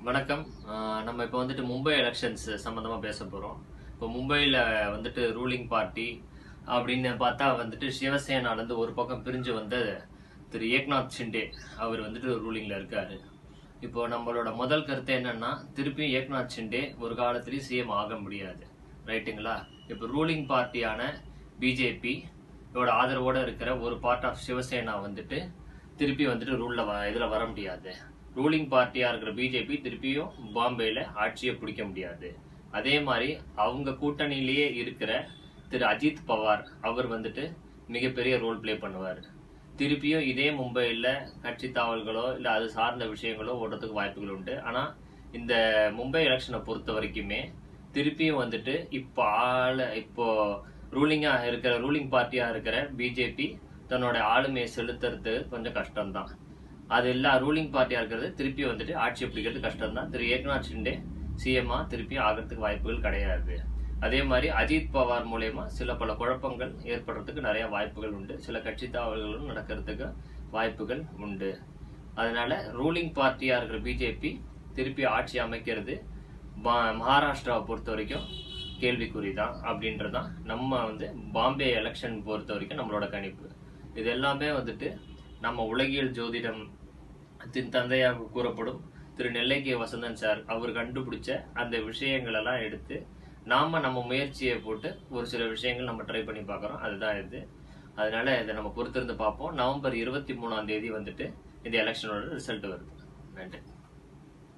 வணக்கம். நம்ம இப்போ வந்துட்டு மும்பை எலெக்ஷன்ஸ் சம்மந்தமா பேச போறோம். இப்போ மும்பையில் வந்துட்டு ரூலிங் பார்ட்டி அப்படின்னு பார்த்தா வந்துட்டு சிவசேனாலேருந்து ஒரு பக்கம் பிரிஞ்சு வந்த திரு ஏக்நாத் ஷிண்டே அவர் வந்துட்டு ரூலிங்ல இருக்காரு. இப்போ நம்மளோட முதல் கருத்து என்னன்னா, திருப்பியும் ஏக்நாத் ஷிண்டே ஒரு காலத்திலேயும் சிஎம் ஆக முடியாது, ரைட்டுங்களா? இப்போ ரூலிங் பார்ட்டியான பிஜேபி ஆதரவோட இருக்கிற ஒரு பார்ட் ஆஃப் சிவசேனா வந்துட்டு திருப்பி வந்துட்டு இதுல வர முடியாது. ரூலிங் பார்ட்டியா இருக்கிற பிஜேபி திருப்பியும் பாம்பேல ஆட்சியை பிடிக்க முடியாது. அதே மாதிரி அவங்க கூட்டணியிலேயே இருக்கிற திரு அஜித் பவார் அவர் வந்துட்டு மிகப்பெரிய ரோல் பிளே பண்ணுவார். திருப்பியும் இதே மும்பையில் கட்சி தாவல்களோ இல்லை அது சார்ந்த விஷயங்களோ ஓடுறதுக்கு வாய்ப்புகள் உண்டு. ஆனா இந்த மும்பை எலெக்ஷனை பொறுத்த வரைக்குமே திருப்பியும் வந்துட்டு இப்போ ரூலிங் பார்ட்டியா இருக்கிற பிஜேபி தன்னோட ஆளுமையை செலுத்துறது கொஞ்சம் கஷ்டம்தான். அது எல்லா ரூலிங் பார்ட்டியா இருக்கிறது திருப்பி வந்துட்டு ஆட்சியை பிடிக்கிறது கஷ்டம் தான். திரு ஏக்நாத் ஷிண்டே சிஎம்ஆ திருப்பி ஆகிறதுக்கு வாய்ப்புகள் கிடையாது. அதே மாதிரி அஜித் பவார் மூலயமா பல குழப்பங்கள் ஏற்படுறதுக்கு நிறைய வாய்ப்புகள் உண்டு. சில கட்சி தாவல்களும் நடக்கிறதுக்கு வாய்ப்புகள் உண்டு. அதனால ரூலிங் பார்ட்டியா இருக்கிற பிஜேபி திருப்பி ஆட்சி அமைக்கிறது மகாராஷ்டிராவை பொறுத்த வரைக்கும் கேள்விக்குறிதான் அப்படின்றதான் நம்ம பாம்பே எலெக்ஷன் பொறுத்த வரைக்கும் நம்மளோட கணிப்பு. இது எல்லாமே வந்துட்டு நம்ம உலகியல் ஜோதிடம் தந்தையாக கூறப்படும் திரு நெல்லைக்கே வசந்தன் சார் அவர் கண்டுபிடிச்ச அந்த விஷயங்கள் எல்லாம் எடுத்து நம்ம முயற்சியை போட்டு ஒரு சில விஷயங்கள் நம்ம ட்ரை பண்ணி பார்க்குறோம். அதுதான் இது. அதனால இதை நம்ம பொறுத்திருந்து பார்ப்போம். நவம்பர் 23ஆம் தேதி வந்துட்டு இந்த எலெக்ஷனோட ரிசல்ட் வருது. நன்றி.